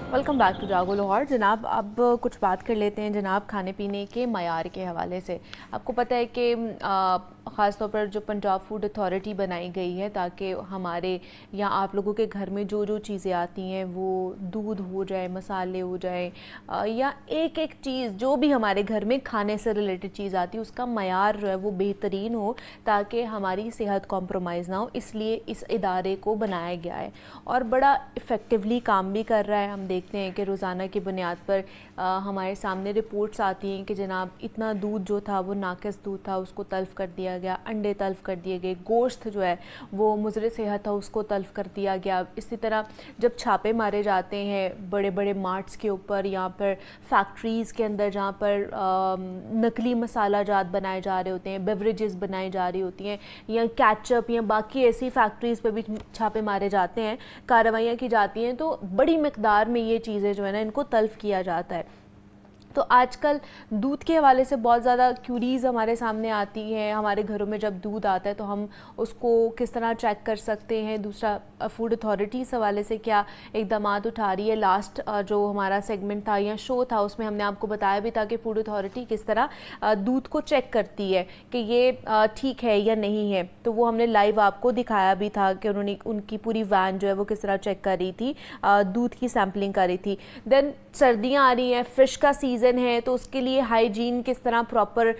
Welcome back to जागो लाहौर। जनाब, अब कुछ बात कर लेते हैं जनाब खाने पीने के मयार के हवाले से। आपको पता है कि ख़ास तौर पर जो पंजाब फूड अथॉरिटी बनाई गई है ताकि हमारे या आप लोगों के घर में जो जो चीज़ें आती हैं वो दूध हो जाए, मसाले हो जाए, या एक एक चीज़ जो भी हमारे घर में खाने से रिलेटेड चीज़ आती है उसका मयार जो है वो बेहतरीन हो ताकि हमारी सेहत कॉम्प्रोमाइज़ ना हो, इसलिए इस इदारे को बनाया गया है और बड़ा इफ़ेक्टिवली काम भी कर रहा है। हम देखते हैं कि रोज़ाना की बुनियाद पर हमारे सामने रिपोर्ट्स आती हैं कि जनाब इतना दूध जो था वो नाकिस दूध था, उसको तल्फ़ कर दिया गया, अंडे तल्फ़ कर दिए गए, गोश्त जो है वो मुज़र सेहत था उसको तल्फ़ कर दिया गया। इसी तरह जब छापे मारे जाते हैं बड़े बड़े मार्ट्स के ऊपर, यहाँ पर फैक्ट्रीज़ के अंदर जहाँ पर नकली मसाला जात बनाए जा रहे होते हैं, बेवरेजेस बनाई जा रही होती हैं, या केचप या बाकी ऐसी फैक्ट्रीज़ पर भी छापे मारे जाते हैं, कार्रवाइयाँ की जाती हैं, तो बड़ी मकदार में ये चीज़ें जो है ना इनको तल्फ़ किया जाता है। तो आजकल दूध के हवाले से बहुत ज़्यादा क्यूरीज़ हमारे सामने आती हैं। हमारे घरों में जब दूध आता है तो हम उसको किस तरह चेक कर सकते हैं। दूसरा, फूड अथॉरिटी इस हवाले से क्या इकदाम उठा रही है। लास्ट जो हमारा सेगमेंट था या शो था उसमें हमने आपको बताया भी था कि फूड अथॉरिटी किस तरह दूध को चेक करती है कि ये ठीक है या नहीं है, तो वो हमने लाइव आपको दिखाया भी था कि उन्होंने उनकी पूरी वैन जो है वो किस तरह चेक कर रही थी, दूध की सैम्पलिंग कर रही थी। देन सर्दियाँ आ रही हैं, फ़िश का सीज़न है, तो उसके लिए हाइजीन किस तरह प्रॉपर,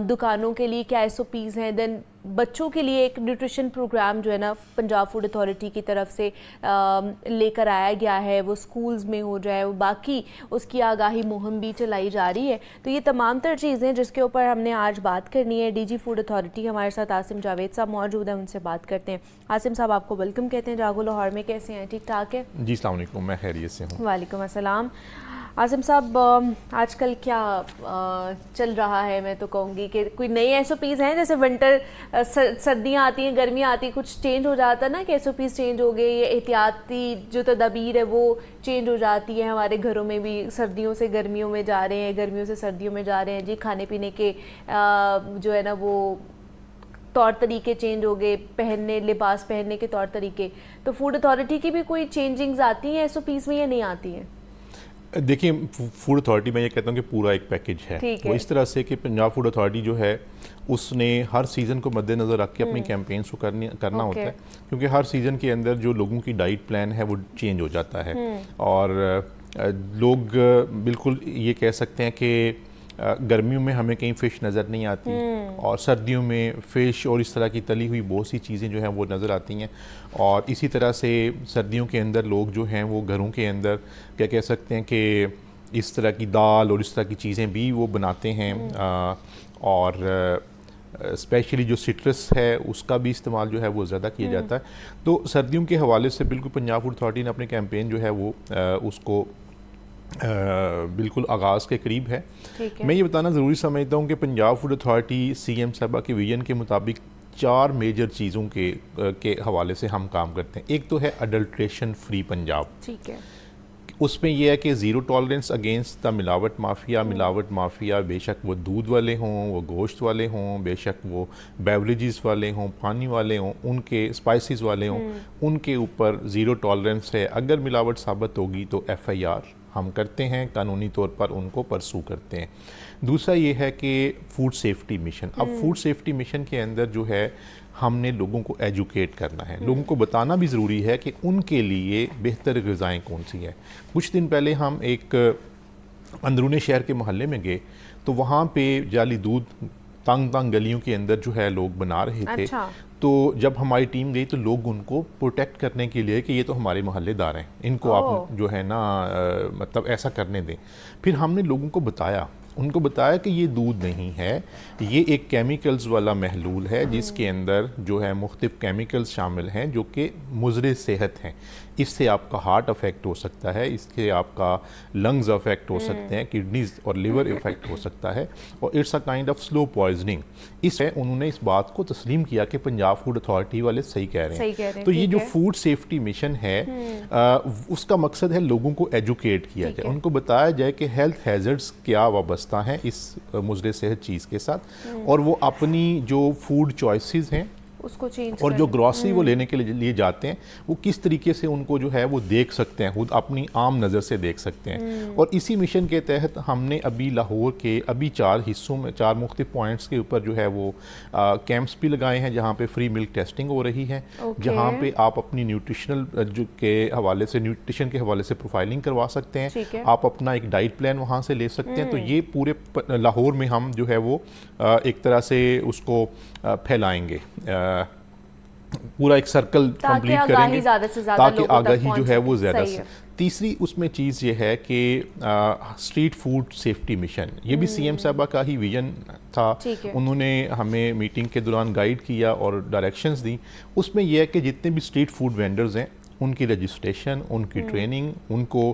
दुकानों के लिए क्या SOPs हैं। देन बच्चों के लिए एक न्यूट्रिशन प्रोग्राम जो है ना पंजाब फूड अथॉरिटी की तरफ से लेकर आया गया है, वो स्कूल्स में हो जाए, वो बाकी उसकी आगाही मुहिम भी चलाई जा रही है। तो ये तमाम तर चीज़ें जिसके ऊपर हमने आज बात करनी है। DG फूड अथॉरिटी हमारे साथ आसिम जावेद साहब मौजूद हैं, उनसे बात करते हैं। आसिम साहब, आपको वेलकम कहते हैं जागो लाहौर में। कैसे हैं? ठीक ठाक है जी, अस्सलाम वालेकुम, मैं खैरियत से हूँ। वालेकुम अस्सलाम। आसिम साहब, आजकल क्या चल रहा है? मैं तो कहूँगी कि कोई नई SOPs हैं, जैसे विंटर, सर्दियाँ आती हैं, गर्मियाँ आती हैं, कुछ चेंज हो जाता है ना कि SOPs चेंज हो गए, ये एहतियाती जो तदाबीर है वो चेंज हो जाती है। हमारे घरों में भी सर्दियों से गर्मियों में जा रहे हैं, गर्मियों से सर्दियों में जा रहे हैं जी। खाने पीने के जो है ना वो तौर तरीके चेंज हो गए, लिबास पहनने के तौर तरीके। तो फूड अथॉरिटी की भी कोई चेंजिंग्स आती हैं SOPs में या नहीं आती हैं? देखिए, फूड अथॉरिटी में ये कहता हूँ कि पूरा एक पैकेज है। वो इस तरह से कि पंजाब फूड अथॉरिटी जो है उसने हर सीज़न को मद्देनज़र रख के अपनी कैंपेन्स को करना होता है, क्योंकि हर सीज़न के अंदर जो लोगों की डाइट प्लान है वो चेंज हो जाता है। और लोग बिल्कुल ये कह सकते हैं कि गर्मियों में हमें कहीं फ़िश नज़र नहीं आती और सर्दियों में फ़िश और इस तरह की तली हुई बहुत सी चीज़ें जो हैं वो नज़र आती हैं। और इसी तरह से सर्दियों के अंदर लोग जो हैं वो घरों के अंदर क्या कह सकते हैं कि इस तरह की दाल और इस तरह की चीज़ें भी वो बनाते हैं। और स्पेशली जो सिट्रस है उसका भी इस्तेमाल जो है वो ज़्यादा किया जाता है। तो सर्दियों के हवाले से बिल्कुल पंजाब फूड अथॉरिटी ने अपने कैंपेन जो है वो उसको बिल्कुल आगाज़ के करीब है। मैं ये बताना ज़रूरी समझता हूँ कि पंजाब फूड अथॉरिटी CM साहबा के विजन के मुताबिक 4 मेजर चीज़ों के हवाले से हम काम करते हैं। एक तो है अडल्ट्रेशन फ्री पंजाब। ठीक है। उसमें यह है कि ज़ीरो टॉलरेंस अगेंस्ट द मिलावट माफिया, बेशक वो दूध वाले हों, वो गोश्त वाले हों, बेशक वो बेवरेजेस वाले हों, पानी वाले हों, उनके स्पाइसेस वाले हों, उनके ऊपर ज़ीरो टॉलरेंस है। अगर मिलावट साबित होगी तो FIR हम करते हैं, कानूनी तौर पर उनको परसू करते हैं। दूसरा ये है कि फूड सेफ्टी मिशन। अब फूड सेफ्टी मिशन के अंदर जो है हमने लोगों को एजुकेट करना है, लोगों को बताना भी ज़रूरी है कि उनके लिए बेहतर ग़िज़ाएँ कौन सी हैं। कुछ दिन पहले हम एक अंदरूनी शहर के मोहल्ले में गए तो वहाँ पे जाली दूध तंग गलियों के अंदर जो है लोग बना रहे थे। अच्छा। तो जब हमारी टीम गई तो लोग उनको प्रोटेक्ट करने के लिए कि ये तो हमारे मोहल्लेदार हैं, इनको आप जो है ना मतलब ऐसा करने दें। फिर हमने लोगों को उनको बताया कि ये दूध नहीं है, ये एक केमिकल्स वाला महलूल है जिसके अंदर जो है मुख्तलिफ केमिकल्स शामिल हैं जो कि मुज़र सेहत हैं। इससे आपका हार्ट अफेक्ट हो सकता है, इससे आपका लंग्स अफेक्ट हो सकते हैं, किडनीज और लिवर इफेक्ट हो सकता है, और it's a kind of slow poisoning. इससे उन्होंने इस बात को तस्लीम किया कि पंजाब फूड अथॉरिटी वाले सही कह रहे हैं। तो ये जो फूड सेफ्टी मिशन है उसका मकसद है लोगों को एजुकेट किया जाए, उनको बताया जाए कि हेल्थ हैजर्ड्स क्या वाबस्ता हैं इस मुज़र सेहत चीज़ के साथ, और वो अपनी जो फूड चॉइसेस हैं उसको चेंज और जो ग्रॉसरी वो लेने के लिए जाते हैं वो किस तरीके से उनको जो है वो देख सकते हैं, खुद अपनी आम नज़र से देख सकते हैं। और इसी मिशन के तहत हमने अभी लाहौर के अभी 4 हिस्सों में 4 मुख्तलिफ पॉइंट्स के ऊपर जो है वो कैंप्स भी लगाए हैं जहाँ पे फ्री मिल्क टेस्टिंग हो रही है, जहाँ पे आप अपनी न्यूट्रिशनल जो के हवाले से न्यूट्रिशन के हवाले से प्रोफाइलिंग करवा सकते हैं, आप अपना एक डाइट प्लान वहाँ से ले सकते हैं। तो ये पूरे लाहौर में हम जो है वो एक तरह से उसको फैलाएंगे, पूरा एक सर्कल कंप्लीट करेंगे ताकि आगाही जो है वो ज़्यादा से। तीसरी उसमें चीज़ ये है कि स्ट्रीट फूड सेफ्टी मिशन, ये भी सीएम साहबा का ही विजन था। उन्होंने हमें मीटिंग के दौरान गाइड किया और डायरेक्शंस दी। उसमें यह है कि जितने भी स्ट्रीट फूड वेंडर्स हैं उनकी रजिस्ट्रेशन, उनकी ट्रेनिंग, उनको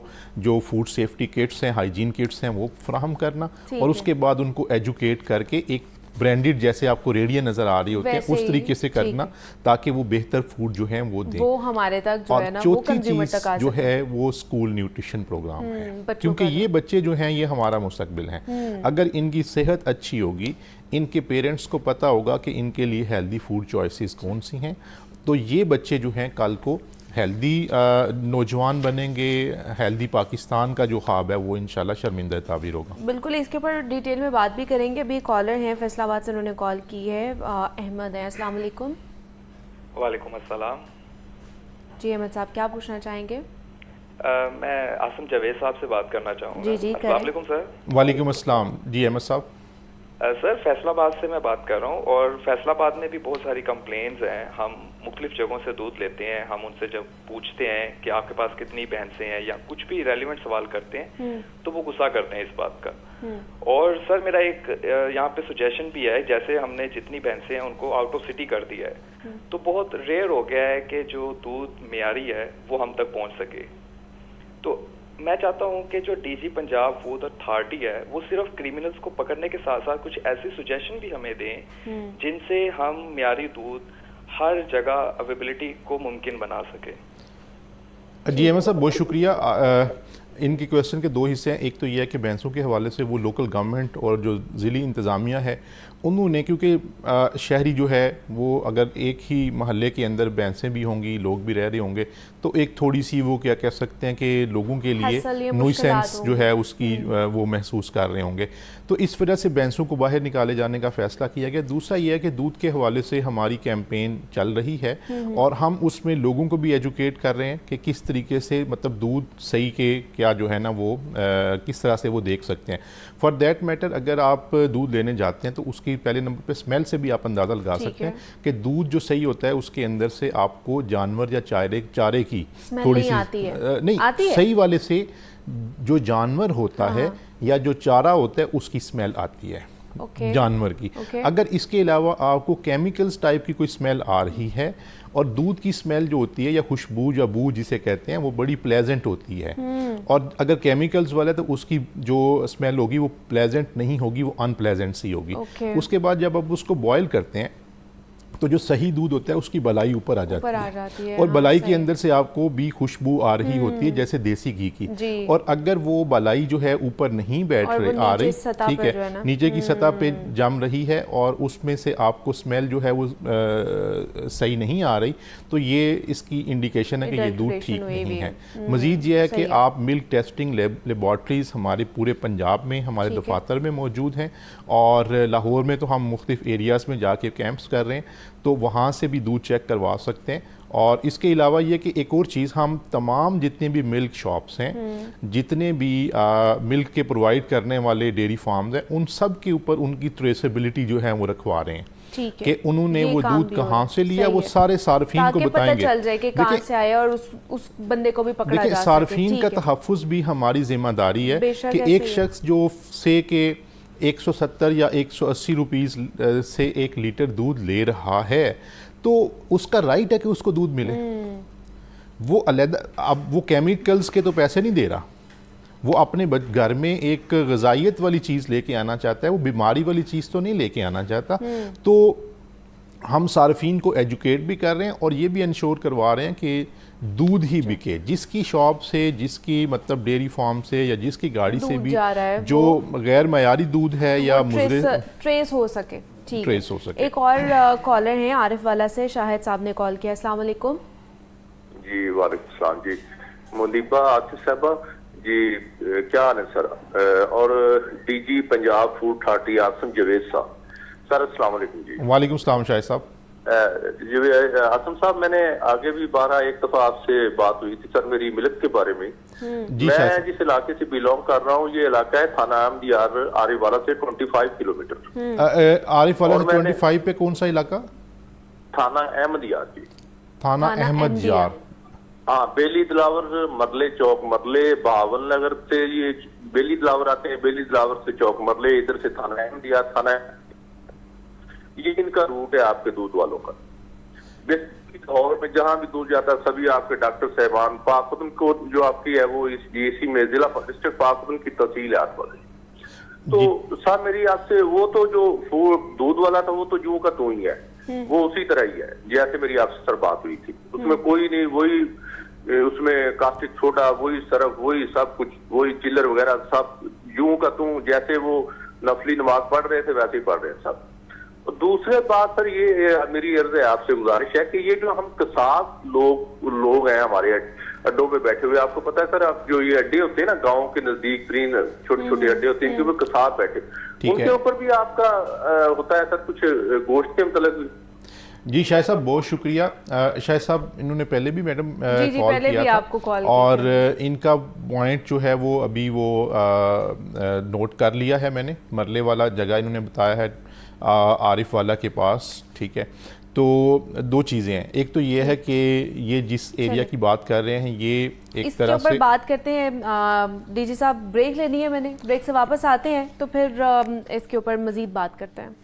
जो फूड सेफ्टी किट्स हैं, हाइजीन किट्स हैं वो फराहम करना, और उसके बाद उनको एजुकेट करके एक ब्रांडेड जैसे आपको रेडियो नजर आ रही होती है उस तरीके से करना ताकि वो बेहतर फूड जो है वो दें, वो हमारे तक जो है ना वो कंज्यूमर तक आ जो है वो स्कूल न्यूट्रिशन प्रोग्राम है, क्योंकि ये बच्चे जो हैं ये हमारा मुस्तकबिल हैं। अगर इनकी सेहत अच्छी होगी, इनके पेरेंट्स को पता होगा कि इनके लिए हेल्दी फूड चॉइसेस कौन सी हैं, तो ये बच्चे जो हैं कल को हेल्दी नौजवान बनेंगे। हेल्दी पाकिस्तान का जो ख्वाब है वो इंशाल्लाह शर्मिंदा ताबीर होगा। बिल्कुल, इसके ऊपर डिटेल में बात भी करेंगे। अभी कॉलर हैं फैसलाबाद से, उन्होंने कॉल की है, अहमद है। अस्सलाम वालेकुम। वालेकुम अस्सलाम। जी अहमद साहब, क्या पूछना चाहेंगे? मैं आसिम जावेद साहब से बात करना चाहूँगा। जी जी, अस्सलाम वालेकुम सर। वालेकुम अस्सलाम। जी अहमद साहब। सर फैसलाबाद से मैं बात कर रहा हूँ, और फैसलाबाद में भी बहुत सारी कंप्लेंट्स हैं। हम मुख्तलिफ जगहों से दूध लेते हैं, हम उनसे जब पूछते हैं कि आपके पास कितनी भैंसें हैं या कुछ भी रेलिवेंट सवाल करते हैं तो वो गुस्सा करते हैं इस बात का। और सर मेरा एक यहाँ पे सजेशन भी है, जैसे हमने जितनी भैंसें हैं उनको आउट ऑफ सिटी कर दिया है, तो बहुत रेयर हो गया है कि जो दूध मेयारी है वो हम तक पहुँच सके। तो मैं चाहता हूं कि जो डीजी पंजाब फूड अथॉरिटी है वो सिर्फ क्रिमिनल्स को पकड़ने के साथ साथ कुछ ऐसी सजेशन भी हमें दें जिनसे हम मियारी दूध हर जगह अवेलेबिलिटी को मुमकिन बना सके। जी अहमद साहब, बहुत शुक्रिया। इनके क्वेश्चन के 2 हिस्से हैं। एक तो यह है कि भैंसों के हवाले से वो लोकल गवर्नमेंट और जो ज़िली इंतज़ामिया है उन्होंने, क्योंकि शहरी जो है वो अगर एक ही महल्ले के अंदर भैंसें भी होंगी, लोग भी रह रहे होंगे, तो एक थोड़ी सी वो क्या कह सकते हैं कि लोगों के लिए नुइसेंस जो है उसकी वो महसूस कर रहे होंगे। तो इस वजह से भैंसों को बाहर निकाले जाने का फ़ैसला किया गया। दूसरा ये है कि दूध के हवाले से हमारी कैंपेन चल रही है और हम उसमें लोगों को भी एजुकेट कर रहे हैं कि किस तरीके से मतलब दूध सही के क्या जो है ना वो किस तरह से वो देख सकते हैं। फॉर दैट मैटर अगर आप दूध लेने जाते हैं तो उसकी पहले नंबर पे स्मेल से भी आप अंदाज़ा लगा सकते हैं कि दूध जो सही होता है उसके अंदर से आपको जानवर या चारे की थोड़ी सी नहीं आती है। सही वाले से जो जानवर होता है या जो चारा होता है उसकी स्मेल आती है जानवर की। अगर इसके अलावा आपको केमिकल्स टाइप की कोई स्मेल आ रही है, और दूध की स्मेल जो होती है या खुशबू या बू जिसे कहते हैं वो बड़ी प्लेजेंट होती है, और अगर केमिकल्स वाला है तो उसकी जो स्मेल होगी वो प्लेजेंट नहीं होगी, वो अनप्लेजेंट सी होगी। उसके बाद जब आप उसको बॉयल करते हैं तो जो सही दूध होता है उसकी बलाई ऊपर आ जाती है और बलाई के अंदर से आपको भी खुशबू आ रही होती है जैसे देसी घी की। और अगर वो बलाई जो है ऊपर नहीं बैठ रही आ रही, ठीक है, नीचे की सतह पे जम रही है और उसमें से आपको स्मेल जो है वो सही नहीं आ रही, तो ये इसकी इंडिकेशन है कि ये दूध ठीक नहीं है। मजीद ये है कि आप मिल्क टेस्टिंग लेबॉर्ट्रीज हमारे पूरे पंजाब में हमारे दफातर में मौजूद हैं, और लाहौर में तो हम मुख्तलिफ एरियाज़ में जाके कैंप्स कर रहे हैं, तो वहाँ से भी दूध चेक करवा सकते हैं। और इसके अलावा ये कि एक और चीज़, हम तमाम जितने भी मिल्क शॉप्स हैं, जितने भी मिल्क के प्रोवाइड करने वाले डेयरी फार्म्स हैं, उन सब के ऊपर उनकी ट्रेसेबिलिटी जो है वो रखवा रहे हैं कि उन्होंने वो दूध कहाँ से लिया, वो सारे सार्फिन को बताएंगे, पता चल जाए कि कहाँ से आया और उस बंदे को भी पकड़ा जा सके। सार्फिन का तहफ़्फ़ुज़ भी हमारी जिम्मेदारी है कि एक शख्स जो से के 170 या 180 रुपीस से 1 लीटर दूध ले रहा है तो उसका राइट है कि उसको दूध मिले। वो अलग, अब वो केमिकल्स के तो पैसे नहीं दे रहा, वो अपने घर में एक ग़िज़ाइयत वाली चीज़ लेके आना चाहता है, वो बीमारी वाली चीज़ तो नहीं लेके आना चाहता। तो हम सार्फिन को एजुकेट भी कर रहे हैं और ये भी इंश्योर करवा रहे हैं कि दूध ही बिके, जिसकी शॉप से, जिसकी मतलब डेयरी फार्म से या जिसकी गाड़ी से भी जो गैर मयारी दूध है या ट्रेस हो सके, ट्रेस हो सके। एक और कॉलर हैं आरिफ वाला से, शाहिद साहब ने कॉल किया। अस्सलाम वालेकुम। जी वालेकुम सलाम जी। मुनीबा आतिफ साहबा जी, क्या हाल है सर? और DG Punjab food authority Asim Javed साहब, सर अस्सलाम वालेकुम जी। वालेकुम सलाम शाहिद साहब। जी आसम साहब, मैंने आगे भी 12 दफा आपसे बात हुई थी सर मेरी मिलत के बारे में। मैं जिस इलाके से बिलोंग कर रहा हूँ, ये इलाका है थाना अहमदियार, आरिफवाला से 25 किलोमीटर। आरिफवाला से 25 पे कौन सा इलाका? थाना अहमदियार जी। थाना अहमदियार। हाँ, बेली दिलावर, मरले चौक, मरले बहावन नगर से ये बेली दिलावर आते हैं, बेली दिलावर से चौक मरले, इधर से थाना अहमदियार, थाना ये इनका रूट है आपके दूध वालों का। और में जहाँ भी दूध जाता है सभी आपके डॉक्टर साहबान, पाकपतन को जो आपकी है वो इसी में जिला डिस्ट्रिक्ट पाकपतन की तहसील है आसपास। तो साहब मेरी आपसे, वो तो जो दूध वाला था वो तो जू का तू ही है, वो उसी तरह ही है जैसे मेरी आपसे सर बात हुई थी। उसमें कोई नहीं, वही उसमें कास्टिक सोडा, वही सरफ, वही सब कुछ, वही चिल्लर वगैरह सब यूं का तू, जैसे वो नफली नमाज पढ़ रहे थे वैसे ही पढ़ रहे हैं सब। और दूसरे बात सर ये मेरी अर्ज है आपसे, गुजारिश है कि ये जो हम कसाब लोग हैं हमारे अड्डों पे बैठे हुए, आपको पता है सर, आप जो ये अड्डे होते हैं ना गाँव के नजदीक तरीन छोटे छोटे अड्डे होते हैं, इनके ऊपर कसाब बैठे, उनके ऊपर भी आपका होता है सर कुछ गोश्त के मतलब? जी शाहिद साहब बहुत शुक्रिया। शाहिद साहब इन्होंने पहले भी मैडम कॉल किया था आपको कॉल और इनका पॉइंट जो है वो अभी वो नोट कर लिया है मैंने। मरले वाला जगह इन्होंने बताया है आरिफ वाला के पास, ठीक है। तो दो चीज़ें हैं, एक तो ये है कि ये जिस एरिया की बात कर रहे हैं ये एक तरह से बात करते हैं। डीजी साहब ब्रेक लेनी है मैंने, ब्रेक से वापस आते हैं तो फिर इसके ऊपर मज़ीद बात करते हैं।